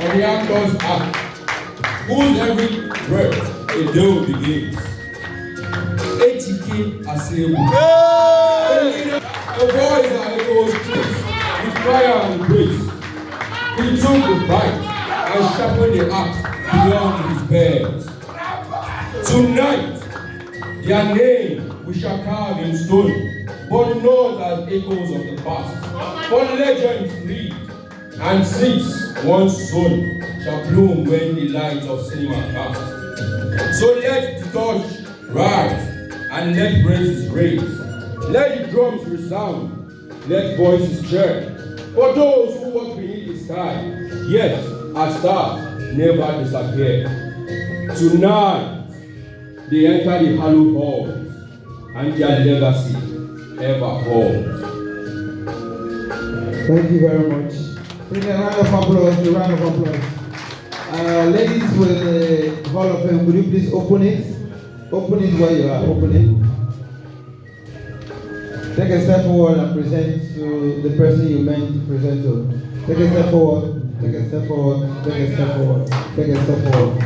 and the actors act, whose every breath a day begins. Ejike Asebu. The boys are echoes truth, with fire and grace. He took the bite and sharpened the axe beyond his beds. Tonight, their name we shall carve in stone, but not as echoes of the past. For legends read, and seeds once sown shall bloom when the light of cinema cast. So let the torch rise, and let praises raise. Let the drums resound, let voices cheer. For those who walk beneath the sky, yet our stars never disappear. Tonight, they enter the hallowed halls, and their legacy ever holds. Thank you very much. Bring a round of applause, a round of applause. Ladies with the Hall of Fame, could you please open it? Open it where you are, open it. Take a step forward and present to the person you meant to present to. Take a step forward, take a step forward, take a step forward, take a step forward.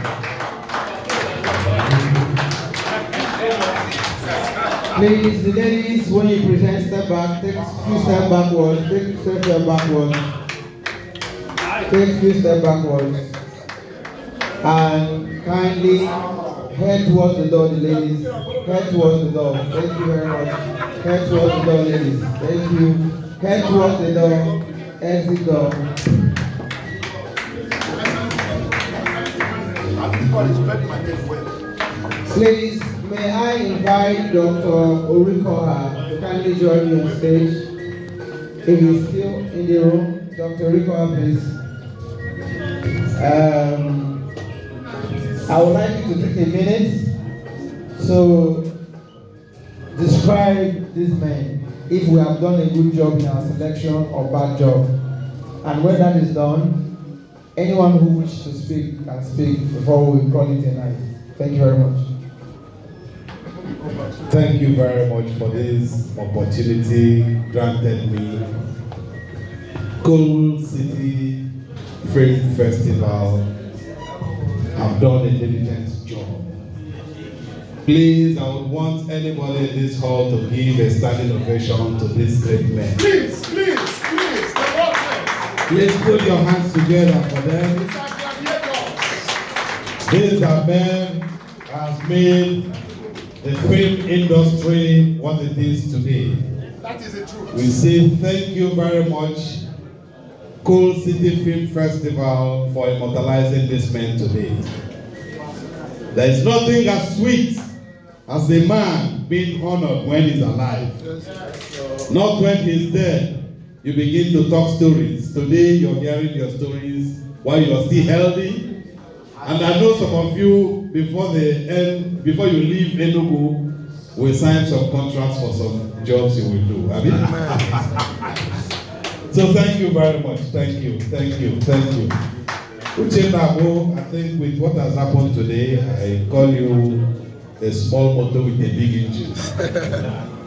Please, the ladies, when you present, step back, take a few steps backwards, take a step backwards, take a few steps backwards, and kindly head towards the door, the ladies, head towards the door. Thank you very much. Head towards the door, ladies. Thank you. Head towards the door, exit door. Please, may I invite Dr. Orikoha to kindly join me on stage. If he's still in the room, Dr. Orikoha, please. I would like you to take a minute to describe this man, if we have done a good job in our selection or bad job. And when that is done, anyone who wishes to speak can speak before we call it a night. Thank you very much. Thank you very much for this opportunity granted me. Coal City Film Festival. I've done a diligent job. Please, I would want anybody in this hall to give a standing ovation to this great man. Please. Please put your hands together for them. This man has made the film industry what it is today. That is the truth. We say thank you very much, Coal City Film Festival, for immortalizing this man today. There is nothing as sweet as a man being honored when he's alive. Not when he's dead. You begin to talk stories. Today you're hearing your stories while you're still healthy. And I know some of you, before you leave Enugu, will sign some contracts for some jobs you will do. Have you? So thank you very much. Thank you. Uchenabo, I think with what has happened today, I call you a small motor with a big engine.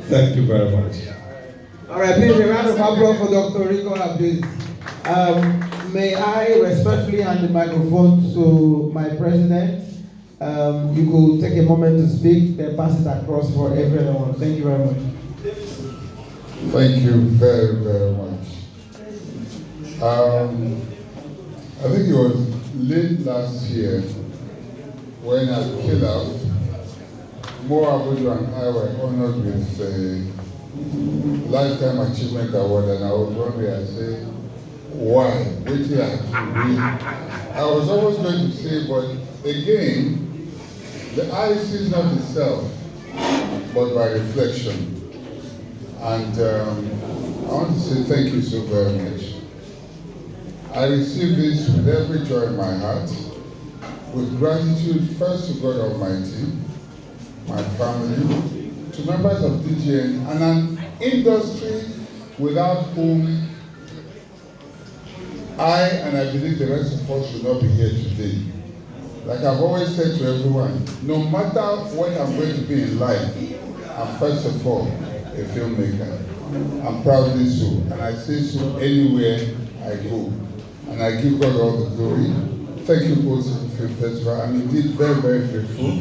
Thank you very much. All right, please, a round of applause for Dr. Rico Abdul. May I respectfully hand the microphone to my president. You could take a moment to speak, then pass it across for everyone. Thank you very much. Thank you very, very much. I think it was late last year when at Kilaf, Mo Abudu and I were honored with a Lifetime Achievement Award, and I was wondering, I said, why? Which I was always going to say, but again, the eye sees not itself, but by reflection. And I want to say thank you so very much. I receive this with every joy in my heart, with gratitude first to God Almighty, my family, to members of DGN, and an industry without whom I believe the rest of us should not be here today. Like I've always said to everyone, no matter what I'm going to be in life, I'm first of all a filmmaker. I'm proudly so, and I say so anywhere I go. and I give God all the glory. Thank you, Cold City Film Festival. I'm indeed very, very grateful.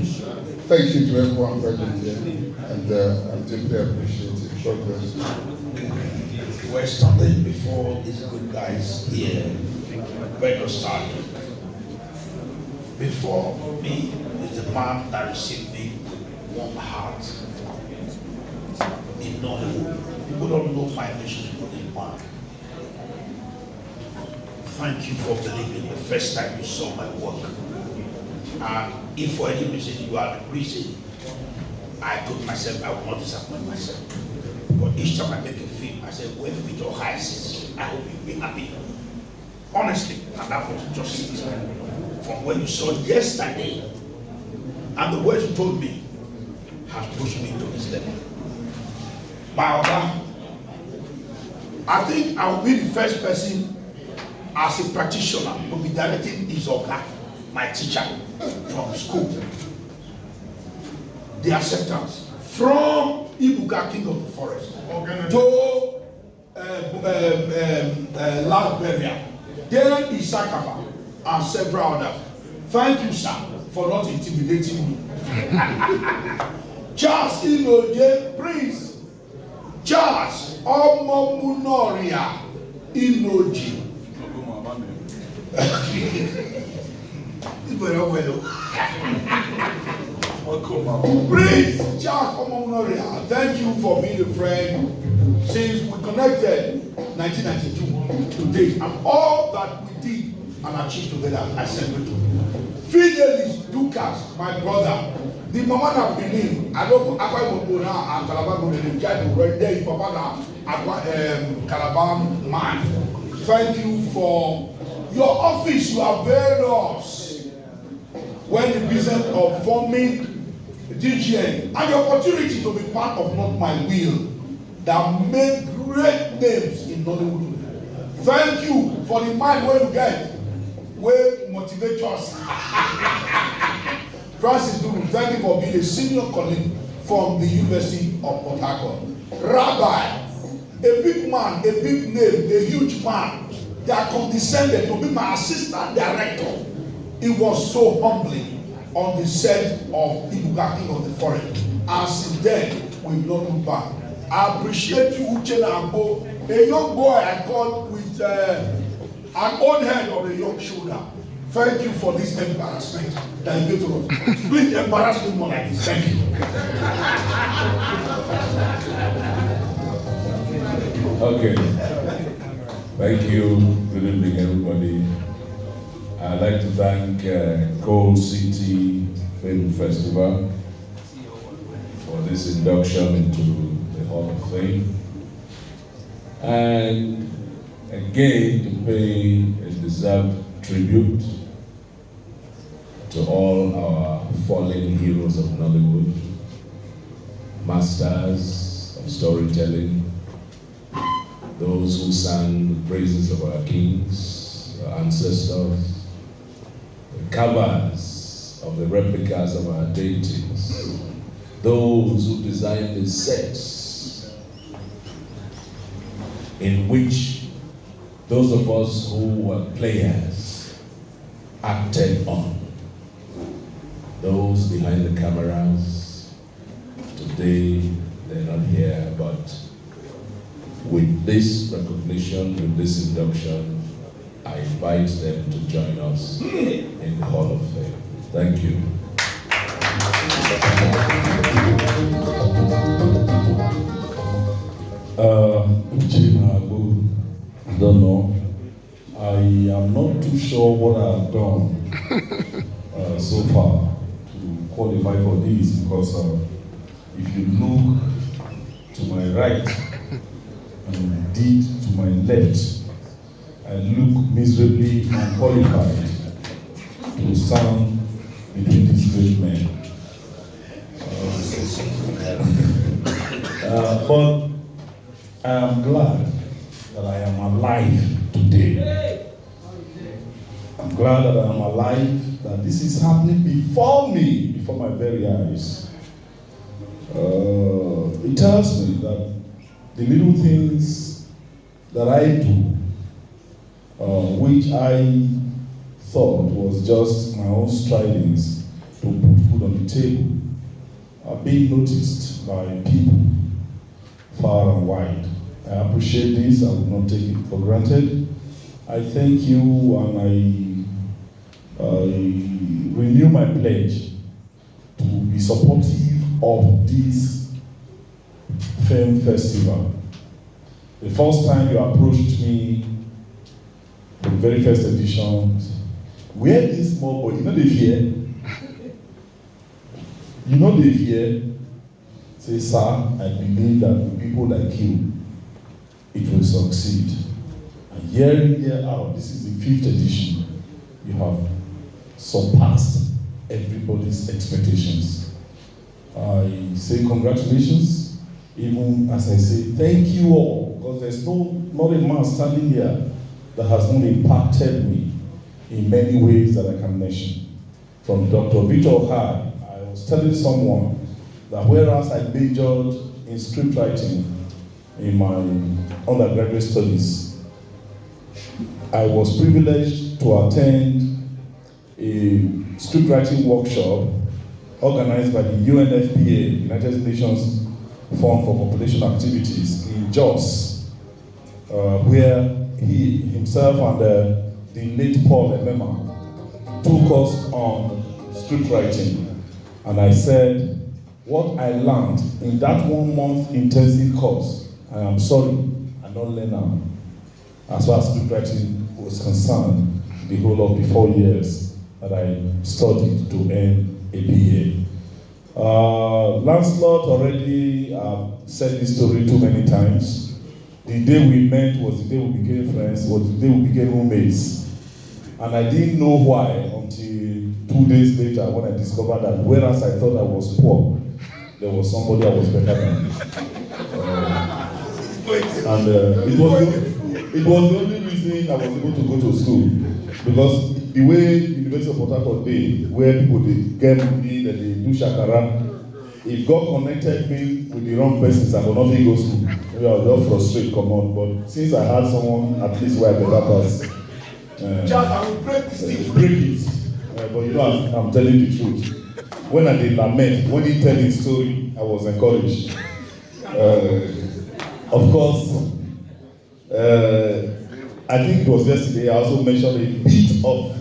Thank you to everyone present here, and I deeply appreciate it. God bless you. We're standing before these good guys here. We're not starting. Before me is the man that received me with warm heart in Nollywood. People don't know my relationship with this man. Thank you for believing the first time you saw my work. And if for any reason you are the reason, I told myself I will not disappoint myself. But each time I make a film, I say, when Victor High says, I hope you'll be happy. Honestly, and that was just it. From when you saw yesterday, and the words you told me has pushed me to this level. My order, I think I will be the first person as a practitioner to be directing his organ, my teacher from school. The acceptance from Ibuka, King of the Forest, to last burial, then Isakaba, and several others. Thank you, sir, for not intimidating me. Charles Inoje, Prince Charles Omomunoria Inoji. Prince Charles Omomunoria, thank you for being a friend since we connected 1992 to date, and all that we did and achieved together, I celebrate you. Fidelis Lucas, my brother, the mama that believe, I don't Akwa Ibom now and Calabar go to try to run there, Papa now Calabar man. Thank you for your office. You have availed us when the business of forming DGN and the opportunity to be part of Not My Will that made great names in Nollywood. Thank you for the mind where you get, where motivate us. Francis Duru, thank you for being a senior colleague from the University of Port Harcourt. Rabbi, a big man, a big name, a huge man, that condescended to be my assistant director. It was so humbling on the set of Ibuka, King of the Forest. And since then, we've not looked back. I appreciate you, Uchela Ambo, a young boy I called with an old head on a young shoulder. Thank you for this embarrassment that you gave to us. Please embarrass me more like this. Thank you. Okay. Thank you. Good evening, everybody. I'd like to thank Cold City Film Festival for this induction into the Hall of Fame. And again, to pay a deserved tribute to all our fallen heroes of Nollywood, masters of storytelling, those who sang the praises of our kings, our ancestors, the carvers of the replicas of our deities, those who designed the sets in which those of us who were players acted on, those behind the cameras. Today, they're not here, but with this recognition, with this induction, I invite them to join us in the Hall of Fame. Thank you. I don't know. I am not too sure what I have done so far to qualify for this, because if you look to my right and indeed to my left, I look miserably unqualified to stand between these great men. But I am glad that I am alive today. I'm glad that I am alive, that this is happening before me, before my very eyes. It tells me that the little things that I do which I thought was just my own strivings to put food on the table, are being noticed by people far and wide. I appreciate this. I will not take it for granted. I thank you, and I renew my pledge to be supportive of this film festival. The first time you approached me, the very first edition, where this small boy, you know the fear? You know the fear? Say, sir, I believe that with people like you, it will succeed. And year in, year out, this is the 5th edition. You have surpassed everybody's expectations. I say congratulations, even as I say thank you all, because there's not a man standing here that has not impacted me in many ways that I can mention. From Dr. Victor High, I was telling someone that whereas I majored in script writing in my undergraduate studies, I was privileged to attend a script writing workshop organized by the UNFPA, United Nations Fund for Population Activities, in Jos, where he himself and the late Paul Emema took us on script writing. And I said, what I learned in that 1 month intensive course, I am sorry, I don't learn now. As far as script writing was concerned, the whole of the 4 years that I studied to earn a BA. Lancelot already said this story too many times. The day we met was the day we became friends, was the day we became roommates. And I didn't know why until 2 days later when I discovered that whereas I thought I was poor, there was somebody I was better than. It was the only reason I was able to go to school. Because the way University of Port Harcourt did, where people they get money, that they do shakara, if God connected me with the wrong persons, I would not go to school. Maybe I was just frustrated, come on. But since I had someone at least where I better pass, I will break this thing. break it. But you know, I'm telling the truth. When I did lament, when he tell his story, I was encouraged. Of course, I think it was yesterday, I also mentioned a bit of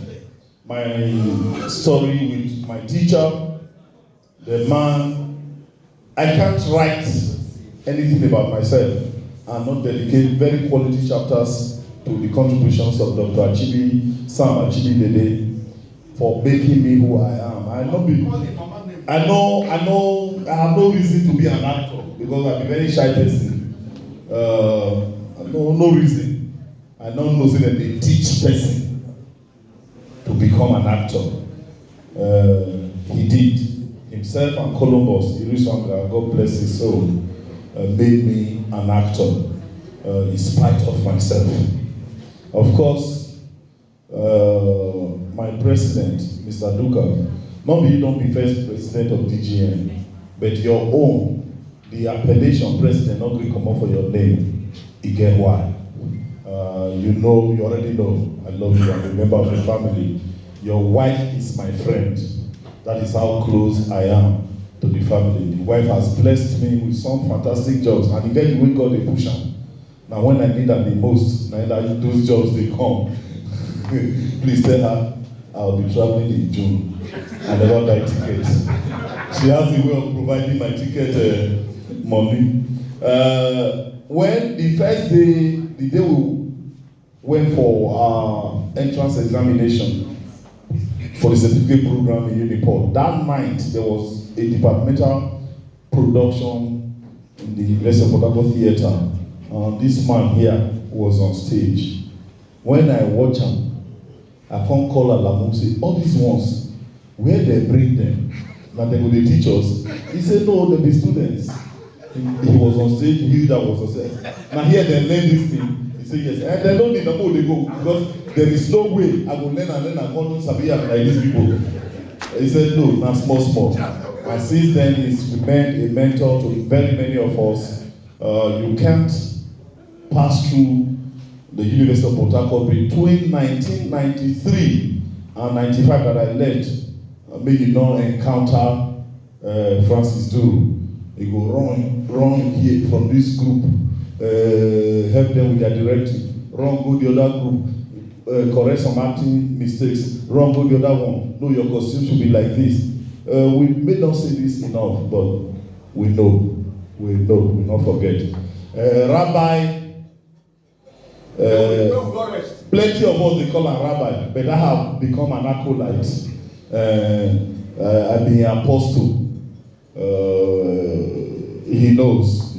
my story with my teacher, the man. I can't write anything about myself and not dedicate very quality chapters to the contributions of Dr. Sam Achibi Dede for making me who I am. I have no reason to be an actor because I'm a very shy person. No reason. I don't know that they teach person to become an actor. He did. Himself and Columbus, Iriswanga, God bless his soul, made me an actor in spite of myself. Of course, my president, Mr. Duka, you don't be first president of DGN, but your own, the appellation president, not going to come up for your name. You get why. You already know, I love you, I'm a member of the family. Your wife is my friend. That is how close I am to the family. The wife has blessed me with some fantastic jobs, and again, we got the push on. Now, when I need them the most, now that those jobs they come, please tell her I'll be traveling in June. I never buy tickets. She has the way of providing my ticket money. When the first day, the day we went for our entrance examination for the certificate program in Uniport, that night there was a departmental production in the University of Port Harcourt Theatre. This man here was on stage. When I watch him, I can't call Alamu and say, all these ones, where they bring them? Now they go to teach us. He said, no, they'll be students. He was on stage, Hilda was on stage. Now here they learn this thing. He said, yes. And they don't need to know they go because there is no way I will learn and call Sabia like these people. He said, no, not small. And since then, he's remained a mentor to very many of us. You can't pass through the University of Port Harcourt between 1993 and 95 that I left. Make you not encounter Francis Duru. He go run here from this group, help them with their directive, run go the other group, correct some acting mistakes, run go the other one. No, your costume should be like this. We may not say this enough, but we know, we not forget. Rabbi, plenty of us they call him rabbi, but I have become an acolyte. I've been an apostle. He knows.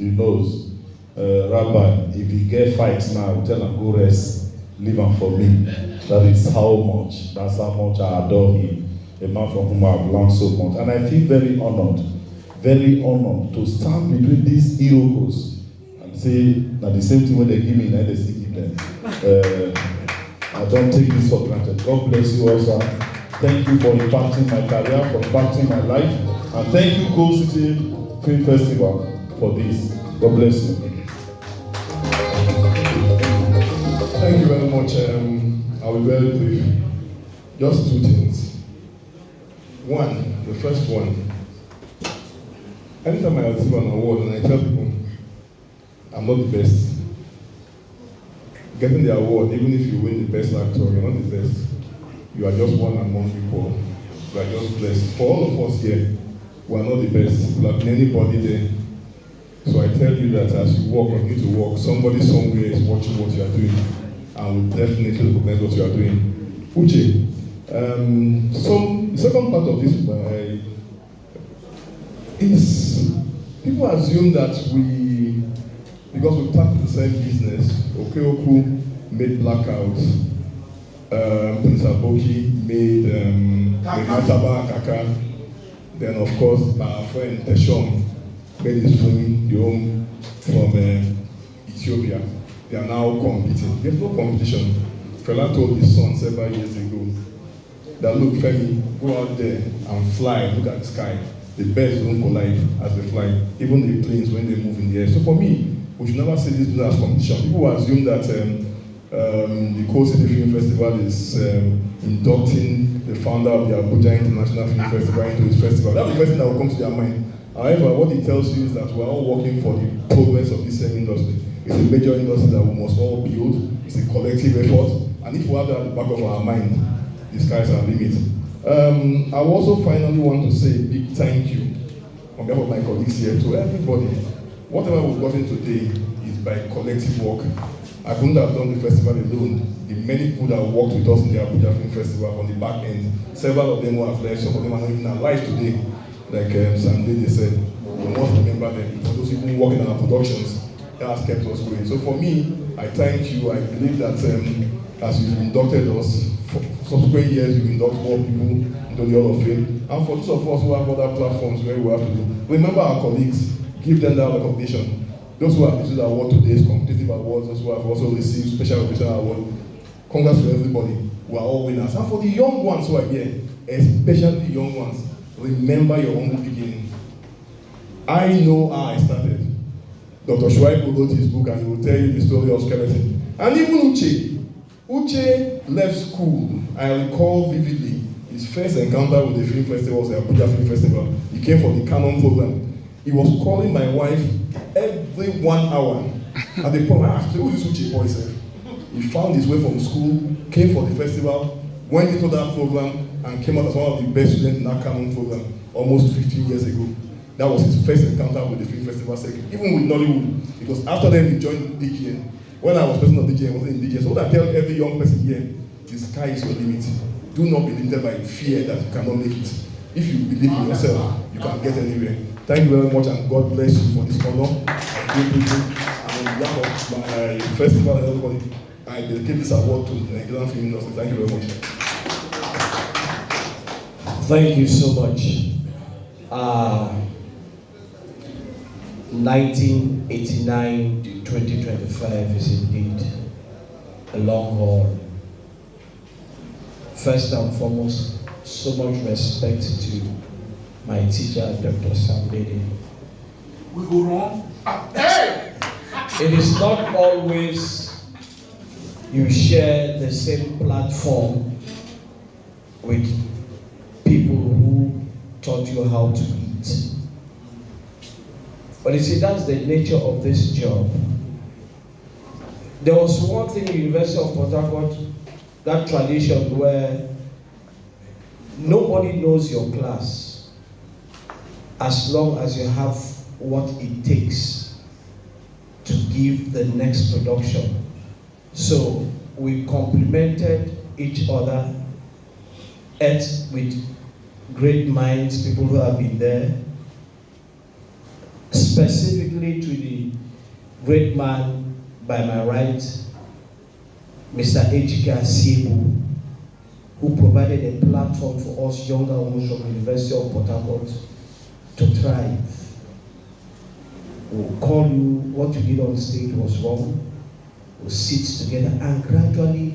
Rabbi, if he get fights now, tell him go rest, leave him for me. That's how much I adore him. A man from whom I've learned so much. And I feel very honored to stand between these Iroquois and say that the same thing when they give me, now they still give them. I don't take this for granted. God bless you all, sir. Thank you for impacting my career, for impacting my life. And thank you, Coal City Film Festival, for this. God bless you. Thank you very much. I'll be very brief. Just two things. One, the first one. Anytime I receive an award and I tell people I'm not the best, getting the award, even if you win the best actor, you're not the best. You are just one among people. You are just blessed. For all of us here, we are not the best. We have been anybody there. So I tell you that as you work, continue to work, somebody somewhere is watching what you are doing and will definitely recognize what you are doing. Uche, so the second part of this is people assume that because we tapped the same business, Okeoku made Blackouts, Prince Aboki made Mataba Kaka, then of course our friend Teshom made his film, the home from Ethiopia. They are now competing. There's no competition. Fela told his son several years ago that look, Femi, go out there and fly, look at the sky. The birds don't collide as they fly, even the planes when they move in the air. So for me, we should never see this as competition. People assume that the Coal City Film Festival is inducting the founder of the Abuja International Film Festival into his festival. That's the first thing that will come to their mind. However, what it tells you is that we're all working for the progress of this same industry. It's a major industry that we must all build. It's a collective effort. And if we have that at the back of our mind, the skies are the limit. I also finally want to say a big thank you on behalf of my colleagues here to everybody. Whatever we've gotten today is by collective work. I couldn't have done the festival alone. The many people that worked with us in the Abuja Film Festival on the back end, several of them who have left, some of them are not even alive today. Like Sunday, they said, we must remember them. For those people working on our productions, that has kept us going. So for me, I thank you. I believe that as you've inducted us, for subsequent years, you've inducted more people into the Hall of Fame. And for those of us who have other platforms where we have to do, remember our colleagues, give them that recognition. Those who have received award today's competitive awards, those who have also received special recognition award, congrats to everybody. We are all winners. And for the young ones who are here, especially the young ones, remember your humble beginning. I know how I started. Dr. Shuaibu wrote his book and he will tell you the story of skeleton. And even Uche left school. I recall vividly his first encounter with the film festival was the Abuja Film Festival. He came for the Canon program. He was calling my wife every 1 hour. At the point I asked him, who is Uche boy? He found his way from school, came for the festival, went into that program, and came out as one of the best students in that Canon program almost 15 years ago. That was his first encounter with the film festival circuit, even with Nollywood, because after then he joined DGN. When I was president of DGN, I wasn't in DGN. So what I tell every young person here, the sky is your limit. Do not be limited by fear that you cannot make it. If you believe in yourself, you can get anywhere. Thank you very much, and God bless you for this honor. And on behalf of my festival and everybody, I dedicate this award to the Nigerian film industry. Thank you very much. Thank you so much. 1989 to 2025 is indeed a long haul. First and foremost, so much respect to my teacher, Dr. Sam Dede. We go wrong. It is not always you share the same platform with people who taught you how to eat. But you see, that's the nature of this job. There was one thing in the University of Port Harcourt, that tradition where nobody knows your class as long as you have what it takes to give the next production. So we complemented each other, ate with great minds, people who have been there, specifically to the great man by my right, Mr. Ejike Asiebo, who provided a platform for us younger ones from the University of Port Harcourt to thrive. We'll call you, what you did on stage was wrong. We'll sit together, and gradually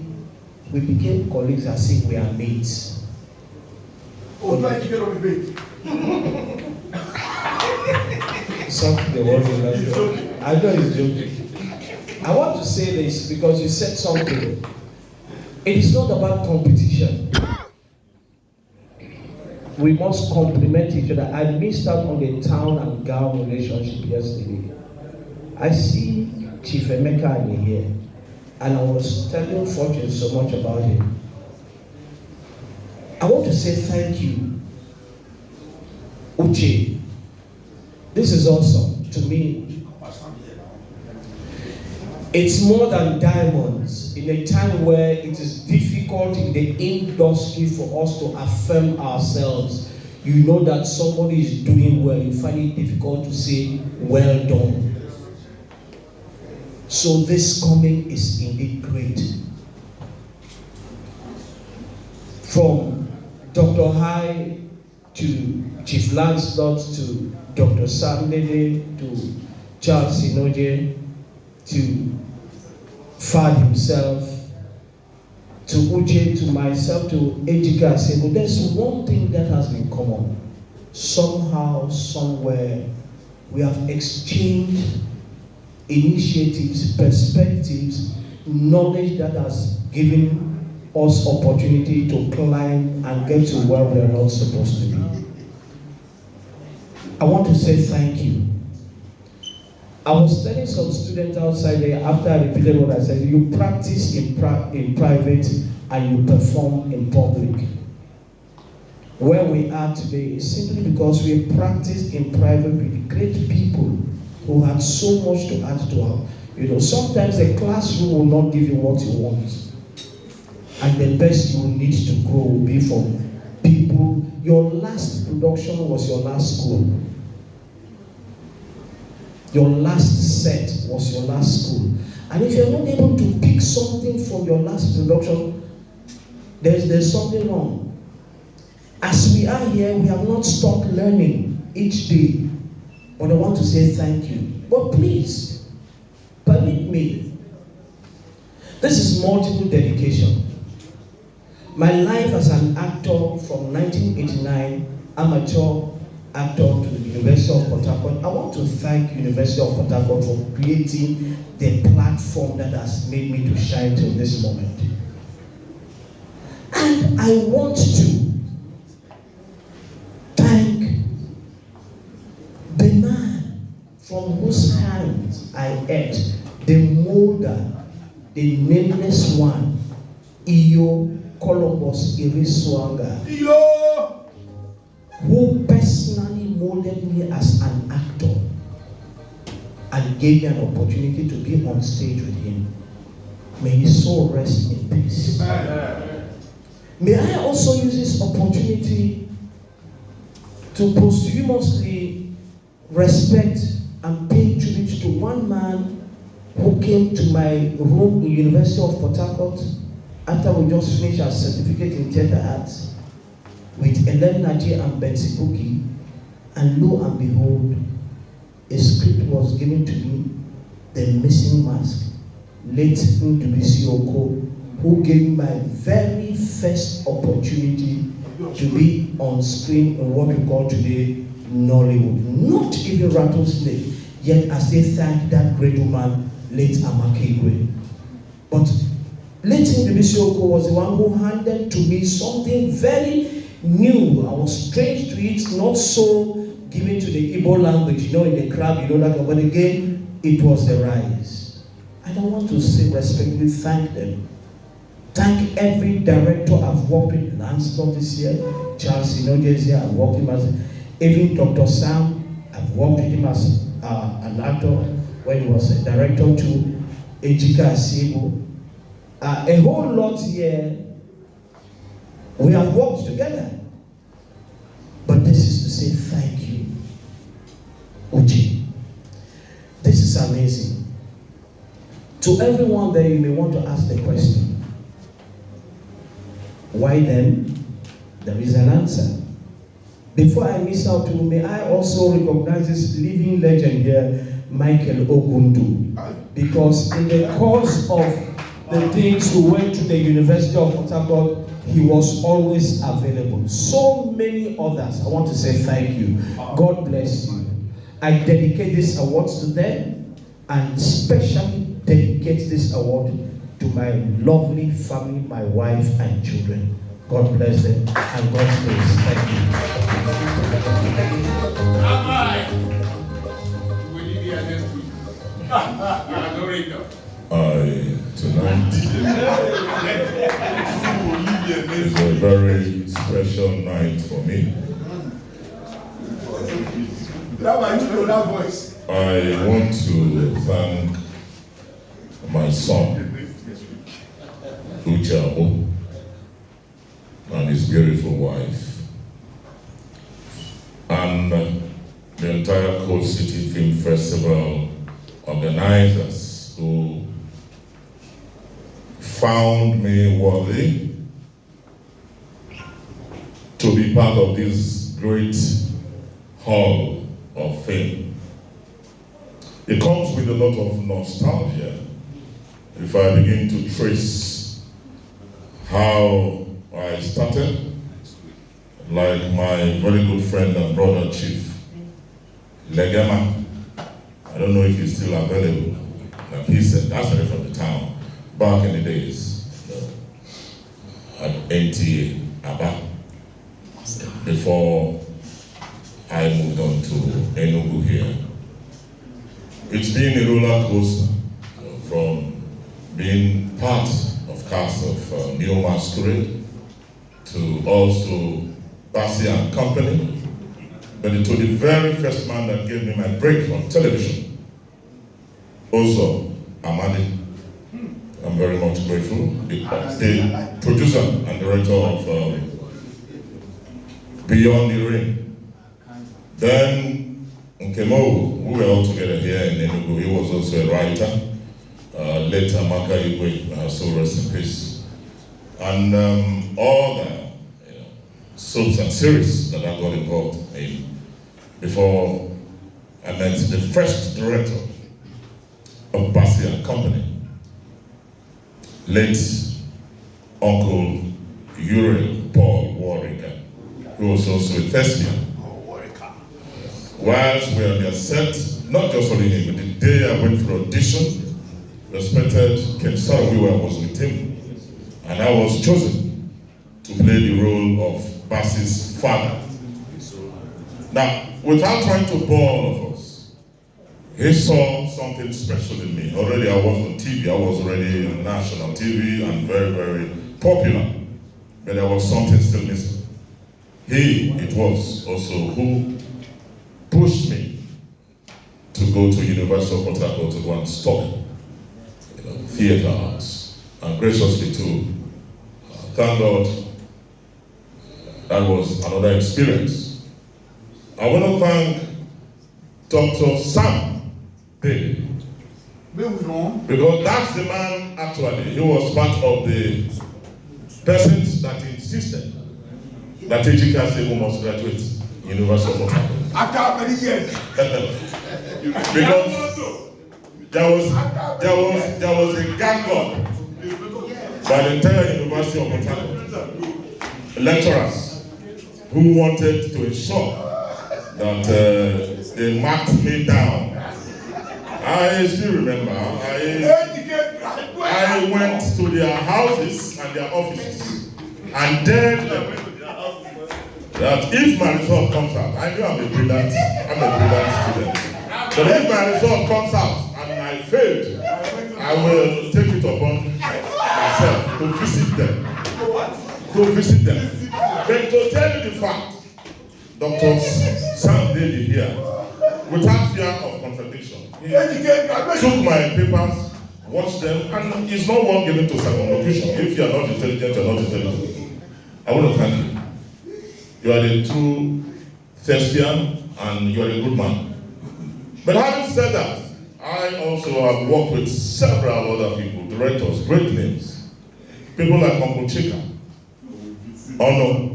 we became colleagues as if we are mates. Oh, do I keep it on the bed? Something the word is I know he's joking. I want to say this because you said something. It is not about competition. We must complement each other. I missed out on the town and gown relationship yesterday. I see Chief Emeka in here, and I was telling Fortune so much about him. I want to say thank you, Uche. This is awesome to me. It's more than diamonds. In a time where it is difficult in the industry for us to affirm ourselves, you know that somebody is doing well. You find it difficult to say, well done. So this coming is indeed great. From Dr. High to Chief Lancelot to Dr. Samdede to Charles Sinoje to Fad himself, to Uche, to myself, to Ejike Asiebo, there's one thing that has been common. Somehow, somewhere, we have exchanged initiatives, perspectives, knowledge that has given us opportunity to climb and get to where we are not supposed to be. I want to say thank you. I was telling some students outside there after I repeated what I said, you practice in private and you perform in public. Where we are today is simply because we practiced in private with great people who had so much to add to our, sometimes the classroom will not give you what you want. And the best you will need to grow will be from people. Your last production was your last school. Your last set was your last school. And if you're not able to pick something from your last production, there's something wrong. As we are here, we have not stopped learning each day. But I want to say thank you. But please, permit me. This is multiple dedication. My life as an actor from 1989, amateur actor to the University of Port Harcourt. I want to thank University of Port Harcourt for creating the platform that has made me to shine till this moment. And I want to thank the man from whose hands I ate, the molder, the nameless one, Iyo Columbus Iriswanga, who personally molded me as an actor and gave me an opportunity to be on stage with him. May his soul rest in peace. May I also use this opportunity to posthumously respect and pay tribute to one man who came to my room in University of Port Harcourt after we just finished our certificate in theatre arts with Ellen Naji and Betsy Buki, and lo and behold, a script was given to me, The Missing Mask, late Ndubisi Oko, who gave me my very first opportunity to be on screen in what we call today Nollywood. Not even Rattlesnake, yet I say thank that great woman, late Amaka Igwe. But Leighton Bibisioko was the one who handed to me something very new. I was strange to it, not so given to the Igbo language, in the crowd, that, but again, it was the rice. And I want to say respectfully, thank them. Thank every director I've worked with, Lancelot this year, Charles Inojezi, I've worked with him as, even Dr. Sam, I've worked with him as an actor when he was a director to Ejika Asibo. A whole lot here, we have worked together. But this is to say thank you, Uche. This is amazing. To everyone there, you may want to ask the question, why then? There is an answer. Before I miss out, may I also recognize this living legend here, Michael Ogundu, because in the course of the things who went to the University of Port Harcourt, he was always available. So many others, I want to say thank you. God bless you. I dedicate this award to them, and especially dedicate this award to my lovely family, my wife and children. God bless them and God's grace. Thank you. Tonight is a very special night for me. I want to thank my son, Uche, and his beautiful wife, and the entire Coast City Film Festival organizers who found me worthy to be part of this great hall of fame. It comes with a lot of nostalgia if I begin to trace how I started, like my very good friend and brother Chief Legema. I don't know if he's still available. Like he said, that's from the town. Back in the days, at NTA, Aba, before I moved on to Enugu here. It's been a roller coaster from being part of cast of Neo Masquerade to also Bassi and Company, but to the very first man that gave me my break from television, also Amadi. I'm very much grateful. The producer and director of Beyond the Ring. Then Nkemo, we were all together here in Enugu. He was also a writer. Later, Maka Igwe, so rest in peace. And all the soaps and series that I got involved in before I met the first director of Bassi and Company, late Uncle Uriel Paul Warwicker, who was also a thespian. Whilst we were on their set, not just only him, but the day I went for audition, respected Ken Sarawiwa was with him, and I was chosen to play the role of Bassi's father. Now, without trying to bore all of us, he saw something special in me. Already I was on TV, I was already on national TV and very, very popular, but there was something still missing. It was also who pushed me to go to University of Port Harcourt to go and study theater arts, and graciously too, thank God, that was another experience. I want to thank Dr. Sam Bailey, because that's the man actually, he was part of the persons that insisted that Ejika Asibo must graduate University of Port Harcourt. After many years. Because there was a gang up by the entire University of Port Harcourt, lecturers who wanted to ensure that they marked me down. I still remember, I went to their houses and their offices and dared them that if my result comes out, I knew I'm a brilliant student. But if my result comes out and I failed, I will take it upon myself to visit them. But to tell you the fact, Dr. Sam Daly here, without fear of contradiction, he took my papers, watched them, and it's not one given to circumlocution. If you are not intelligent, you are not intelligent. I want to thank you. You are a true thespian and you are a good man. But having said that, I also have worked with several other people, directors, great names. People like Uncle Chika. Oh no.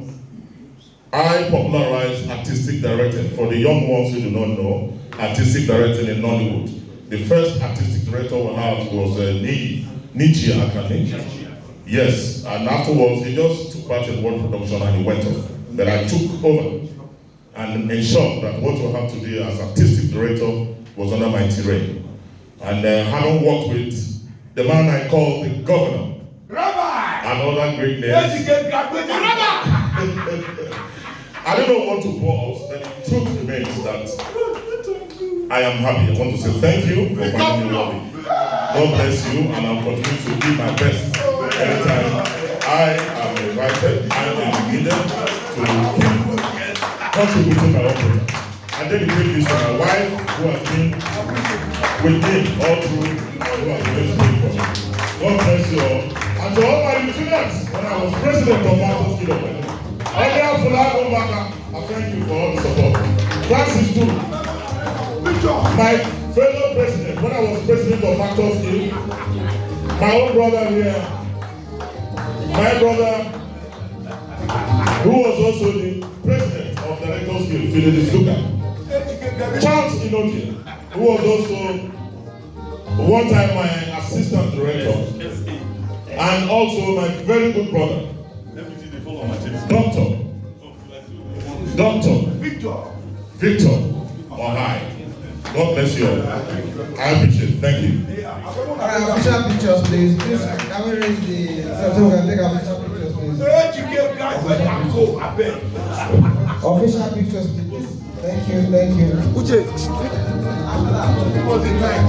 I popularized artistic directing. For the young ones who do not know, artistic directing in Nollywood. The first artistic director we had was Nichi Akane. Yes, and afterwards he just took part in one production and he went off. But I took over and ensured that what we have today as artistic director was under my terrain. And having worked with the man I call the governor, and other great names. I don't know what to pour us, but the truth remains that I am happy. I want to say thank you for finding me worthy. God bless you, and I'll continue to do my best anytime I am invited, I am needed to keep contributing my own. I dedicate this to my wife, who has been with me all through, and who has been waiting for me. God bless you all. And to all my lieutenants, when I was president of Marcos Kilo, I thank you for all the support. Francis too. My fellow president, when I was president of Marcos Kilo, my own brother here, my brother, who was also the president of Directors Guild, Philip Luka, Charles Inoji, who was also one time my assistant director, and also my very good brother, Doctor Victor Ohai. God bless you all. I appreciate it. Thank you. Official pictures, please. Please, can we raise the so we can take official pictures, please? Official pictures, please. Thank you. It was a night.